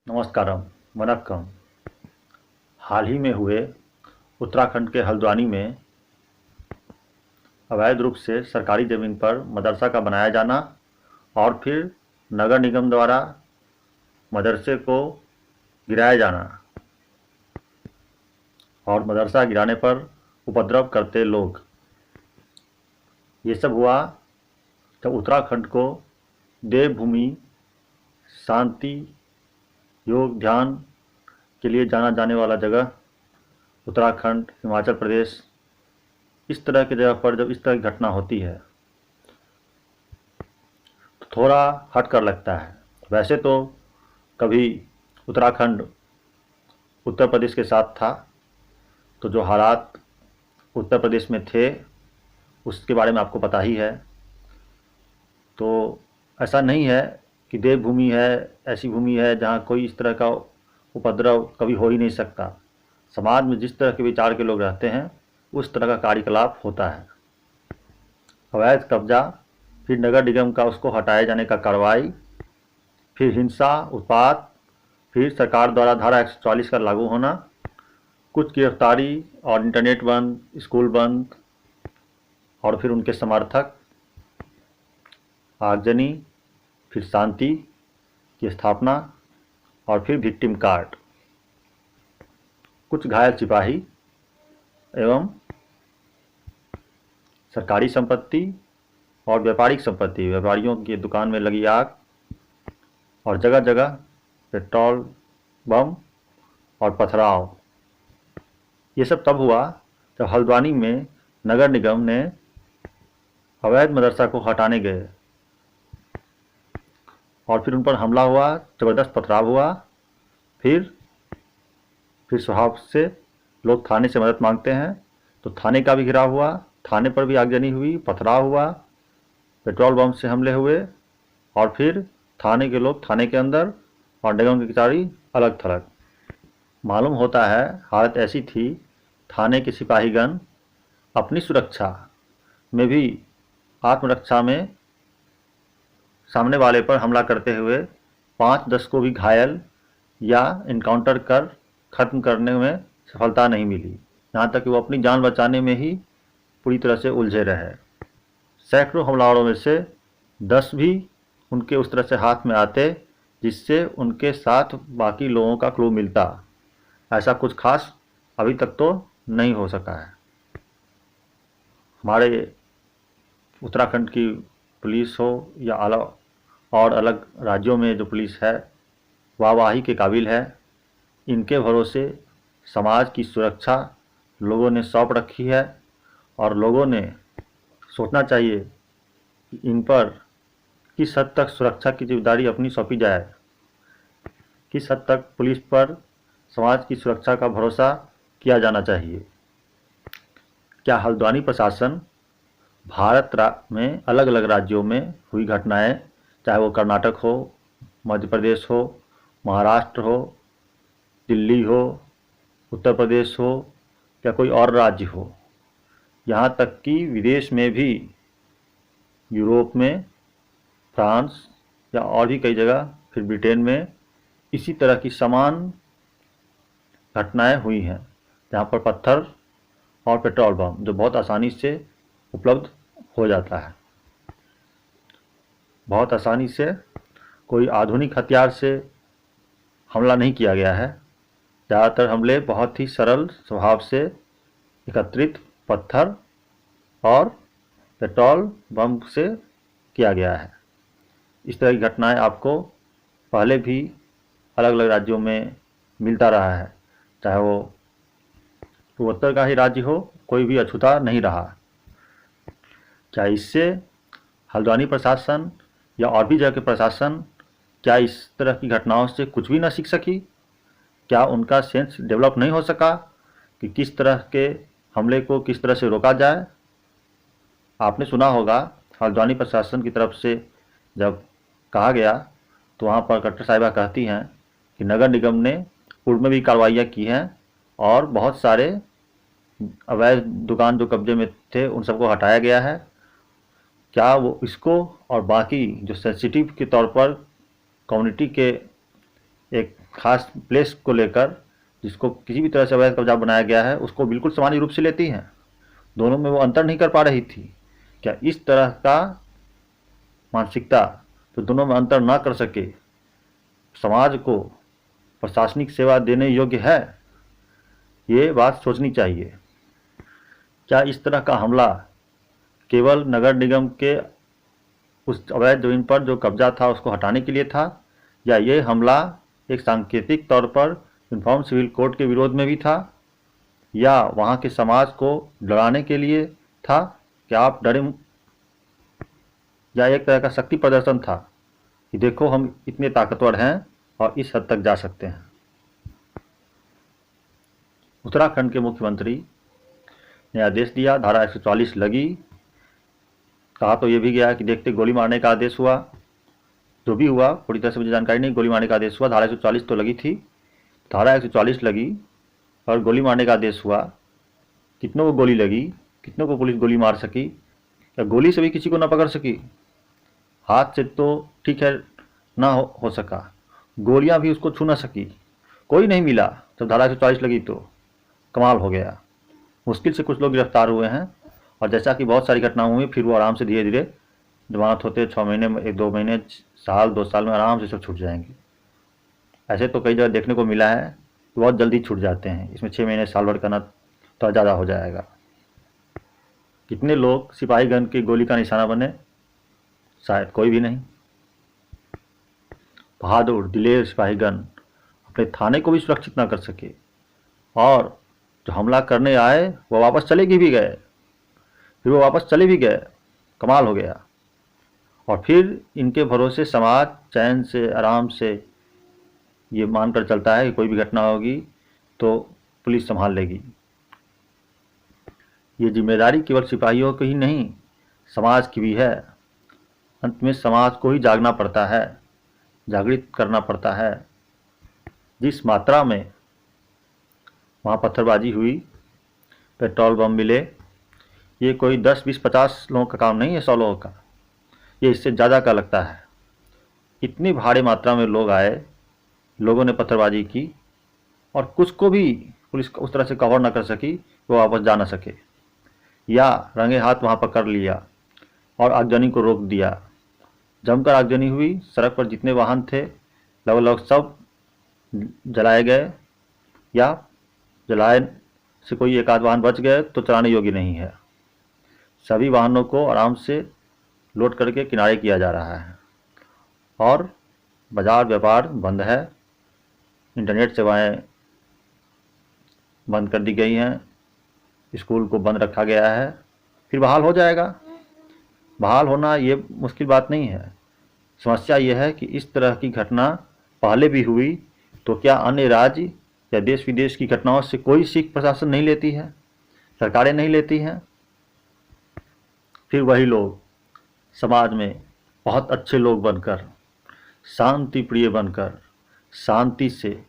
नमस्कारम वनक्कम। हाल ही में हुए उत्तराखंड के हल्द्वानी में अवैध रूप से सरकारी ज़मीन पर मदरसा का बनाया जाना और फिर नगर निगम द्वारा मदरसे को गिराया जाना और मदरसा गिराने पर उपद्रव करते लोग, ये सब हुआ जब उत्तराखंड को देवभूमि, शांति, योग, ध्यान के लिए जाना जाने वाला जगह उत्तराखंड, हिमाचल प्रदेश, इस तरह की जगह पर जब इस तरह की घटना होती है तो थोड़ा हट कर लगता है। वैसे तो कभी उत्तराखंड उत्तर प्रदेश के साथ था, तो जो हालात उत्तर प्रदेश में थे उसके बारे में आपको पता ही है। तो ऐसा नहीं है कि देवभूमि है, ऐसी भूमि है जहाँ कोई इस तरह का उपद्रव कभी हो ही नहीं सकता। समाज में जिस तरह के विचार के लोग रहते हैं उस तरह का कार्यकलाप होता है। अवैध कब्जा, फिर नगर निगम का उसको हटाए जाने का कार्रवाई, फिर हिंसा, उत्पात, फिर सरकार द्वारा धारा 144 का लागू होना, कुछ गिरफ्तारी और इंटरनेट बंद, स्कूल बंद, और फिर उनके समर्थक, आगजनी, फिर शांति की स्थापना और फिर विक्टिम कार्ड, कुछ घायल सिपाही एवं सरकारी संपत्ति और व्यापारिक संपत्ति, व्यापारियों की दुकान में लगी आग और जगह जगह पेट्रोल बम और पथराव। ये सब तब हुआ जब हल्द्वानी में नगर निगम ने अवैध मदरसा को हटाने गए और फिर उन पर हमला हुआ, ज़बरदस्त पथराव हुआ। फिर स्वभाव से लोग थाने से मदद मांगते हैं, तो थाने का भी घिराव हुआ, थाने पर भी आगजनी हुई, पथराव हुआ, पेट्रोल बम से हमले हुए और फिर थाने के लोग थाने के अंदर और निगम की कर्मचारी अलग थलग। मालूम होता है हालत ऐसी थी, थाने के सिपाहीगण अपनी सुरक्षा में भी आत्मरक्षा में सामने वाले पर हमला करते हुए 5-10 को भी घायल या इनकाउंटर कर ख़त्म करने में सफलता नहीं मिली। यहाँ तक कि वो अपनी जान बचाने में ही पूरी तरह से उलझे रहे। सैकड़ों हमलावरों में से 10 भी उनके उस तरह से हाथ में आते जिससे उनके साथ बाकी लोगों का क्लू मिलता। ऐसा कुछ खास अभी तक तो नहीं हो सका है। हमारे उत्तराखंड की पुलिस हो या और अलग राज्यों में जो पुलिस है वाहवाही के काबिल है। इनके भरोसे समाज की सुरक्षा लोगों ने सौंप रखी है और लोगों ने सोचना चाहिए कि इन पर किस हद तक सुरक्षा की जिम्मेदारी अपनी सौंपी जाए, किस हद तक पुलिस पर समाज की सुरक्षा का भरोसा किया जाना चाहिए। क्या हल्द्वानी प्रशासन भारत में अलग अलग राज्यों में हुई घटनाएं, चाहे वो कर्नाटक हो, मध्य प्रदेश हो, महाराष्ट्र हो, दिल्ली हो, उत्तर प्रदेश हो या कोई और राज्य हो, यहाँ तक कि विदेश में भी, यूरोप में, फ्रांस या और भी कई जगह, फिर ब्रिटेन में इसी तरह की समान घटनाएं हुई हैं, जहाँ पर पत्थर और पेट्रोल बम जो बहुत आसानी से उपलब्ध हो जाता है। बहुत आसानी से कोई आधुनिक हथियार से हमला नहीं किया गया है। ज़्यादातर हमले बहुत ही सरल स्वभाव से एकत्रित पत्थर और पेट्रोल बम से किया गया है। इस तरह की घटनाएं आपको पहले भी अलग अलग राज्यों में मिलता रहा है, चाहे वो पूर्वोत्तर का ही राज्य हो, कोई भी अछूता नहीं रहा। क्या इससे हल्द्वानी प्रशासन या और भी जगह के प्रशासन क्या इस तरह की घटनाओं से कुछ भी ना सीख सकी? क्या उनका सेंस डेवलप नहीं हो सका कि किस तरह के हमले को किस तरह से रोका जाए? आपने सुना होगा हल्द्वानी प्रशासन की तरफ से जब कहा गया तो वहाँ पर कलेक्टर साहिबा कहती हैं कि नगर निगम ने पूर्व में भी कार्रवाइयाँ की हैं और बहुत सारे अवैध दुकान जो कब्जे में थे उन सबको हटाया गया है। क्या वो इसको और बाकी जो सेंसिटिव के तौर पर कम्युनिटी के एक खास प्लेस को लेकर, जिसको किसी भी तरह से अवैध कब्जा बनाया गया है, उसको बिल्कुल सामान्य रूप से लेती हैं। दोनों में वो अंतर नहीं कर पा रही थी। क्या इस तरह का मानसिकता तो दोनों में अंतर ना कर सके समाज को प्रशासनिक सेवा देने योग्य है? ये बात सोचनी चाहिए। क्या इस तरह का हमला केवल नगर निगम के उस अवैध जमीन पर जो कब्जा था उसको हटाने के लिए था, या ये हमला एक सांकेतिक तौर पर यूनिफॉर्म सिविल कोड के विरोध में भी था, या वहाँ के समाज को डराने के लिए था? क्या आप डरे, या एक तरह का शक्ति प्रदर्शन था कि देखो हम इतने ताकतवर हैं और इस हद तक जा सकते हैं? उत्तराखंड के मुख्यमंत्री ने आदेश दिया, धारा 144 लगी। कहा तो ये भी गया कि देखते गोली मारने का आदेश हुआ। जो भी हुआ पूरी तरह से मुझे जानकारी नहीं, गोली मारने का आदेश हुआ। धारा 144 तो लगी थी, धारा 144 लगी और गोली मारने का आदेश हुआ। कितनों को गोली लगी, कितनों को पुलिस गोली मार सकी? या गोली से भी किसी को ना पकड़ सकी? हाथ से तो ठीक है ना हो सका, गोलियां भी उसको छू ना सकी, कोई नहीं मिला। जब धारा 144 लगी तो कमाल हो गया। मुश्किल से कुछ लोग गिरफ्तार हुए हैं, और जैसा कि बहुत सारी घटनाएं हुई, फिर वो आराम से धीरे धीरे जमानत होते 6 महीने में, 1-2 महीने, साल 2 साल में आराम से सब छूट जाएंगे। ऐसे तो कई जगह देखने को मिला है, बहुत जल्दी छूट जाते हैं। इसमें 6 महीने साल भर करना तो ज़्यादा हो जाएगा। कितने लोग सिपाहीगण की गोली का निशाना बने? शायद कोई भी नहीं। बहादुर दिलेर सिपाहीगण अपने थाने को भी सुरक्षित ना कर सके, और जो हमला करने आए वो वापस चले भी गए, फिर वो वापस चले भी गए। कमाल हो गया। और फिर इनके भरोसे समाज चैन से आराम से ये मानकर चलता है कि कोई भी घटना होगी तो पुलिस संभाल लेगी। ये जिम्मेदारी केवल सिपाहियों की ही नहीं, समाज की भी है। अंत में समाज को ही जागना पड़ता है, जागृत करना पड़ता है। जिस मात्रा में वहाँ पत्थरबाजी हुई, पेट्रोल बम मिले, ये कोई 10, 20, 50 लोगों का काम नहीं है, 100 लोगों का, ये इससे ज़्यादा का लगता है। इतनी भारी मात्रा में लोग आए, लोगों ने पत्थरबाजी की, और कुछ को भी पुलिस उस तरह से कवर न कर सकी, वो वापस जा न सके, या रंगे हाथ वहाँ पकड़ लिया और आगजनी को रोक दिया। जमकर आगजनी हुई, सड़क पर जितने वाहन थे लगभग सब जलाए गए, या जलाए से कोई एक आध वाहन बच गए तो चलाने योग्य नहीं है। सभी वाहनों को आराम से लोड करके किनारे किया जा रहा है, और बाजार व्यापार बंद है, इंटरनेट सेवाएं बंद कर दी गई हैं, स्कूल को बंद रखा गया है। फिर बहाल हो जाएगा। बहाल होना ये मुश्किल बात नहीं है। समस्या ये है कि इस तरह की घटना पहले भी हुई, तो क्या अन्य राज्य या देश विदेश की घटनाओं से कोई सीख प्रशासन नहीं लेती है, सरकारें नहीं लेती हैं? फिर वही लोग समाज में बहुत अच्छे लोग बनकर, शांति प्रिय बनकर, शांति से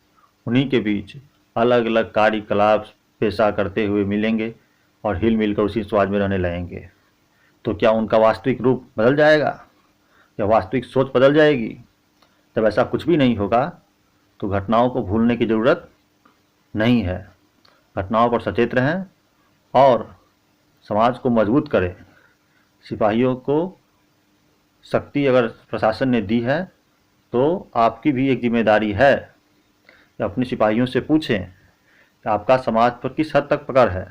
उन्हीं के बीच अलग अलग कार्यकलाप पेशा करते हुए मिलेंगे और हिल मिलकर उसी समाज में रहने लगेंगे। तो क्या उनका वास्तविक रूप बदल जाएगा, या वास्तविक सोच बदल जाएगी? जब ऐसा कुछ भी नहीं होगा तो घटनाओं को भूलने की ज़रूरत नहीं है। घटनाओं पर सचेत रहें और समाज को मजबूत करें। सिपाहियों को शक्ति अगर प्रशासन ने दी है तो आपकी भी एक जिम्मेदारी है कि अपने सिपाहियों से पूछें कि आपका समाज पर किस हद तक पकड़ है,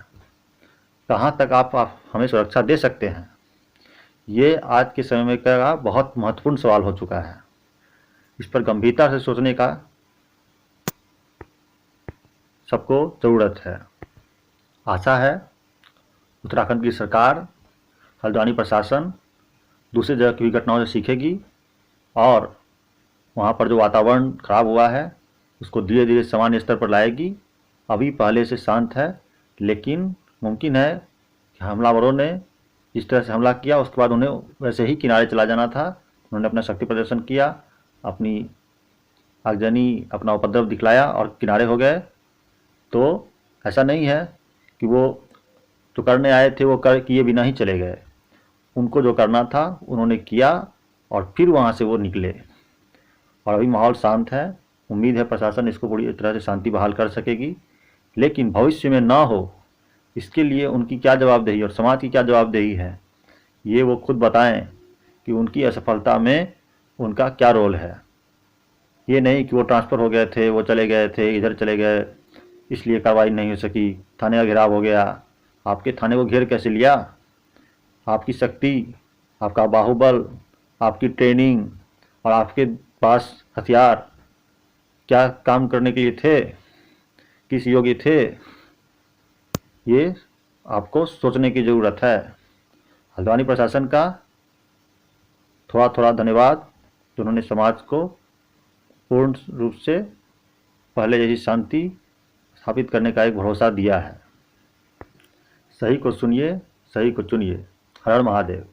कहाँ तक आप हमें सुरक्षा दे सकते हैं। ये आज के समय में का बहुत महत्वपूर्ण सवाल हो चुका है। इस पर गंभीरता से सोचने का सबको ज़रूरत है। आशा है उत्तराखंड की सरकार, हल्द्वानी प्रशासन दूसरी जगह की भी घटनाओं से सीखेगी और वहाँ पर जो वातावरण खराब हुआ है उसको धीरे धीरे सामान्य स्तर पर लाएगी। अभी पहले से शांत है, लेकिन मुमकिन है कि हमलावरों ने जिस तरह से हमला किया उसके बाद उन्हें वैसे ही किनारे चला जाना था। उन्होंने अपना शक्ति प्रदर्शन किया, अपनी आगजनी, अपना उपद्रव दिखलाया और किनारे हो गए। तो ऐसा नहीं है कि वो जो करने आए थे वो किए बिना ही चले गए। उनको जो करना था उन्होंने किया और फिर वहाँ से वो निकले, और अभी माहौल शांत है। उम्मीद है प्रशासन इसको पूरी तरह से शांति बहाल कर सकेगी, लेकिन भविष्य में ना हो इसके लिए उनकी क्या जवाबदेही और समाज की क्या जवाबदेही है, ये वो खुद बताएं कि उनकी असफलता में उनका क्या रोल है। ये नहीं कि वो ट्रांसफ़र हो गए थे, वो चले गए थे, इधर चले गए, इसलिए कार्रवाई नहीं हो सकी, थाने का घेराव हो गया। आपके थाने को घेर कैसे लिया? आपकी शक्ति, आपका बाहुबल, आपकी ट्रेनिंग और आपके पास हथियार क्या काम करने के लिए थे, किस योग्य थे, ये आपको सोचने की ज़रूरत है। हल्द्वानी प्रशासन का थोड़ा थोड़ा धन्यवाद जो उन्होंने समाज को पूर्ण रूप से पहले जैसी शांति स्थापित करने का एक भरोसा दिया है। सही को सुनिए, सही को चुनिए। हर हर महादेव।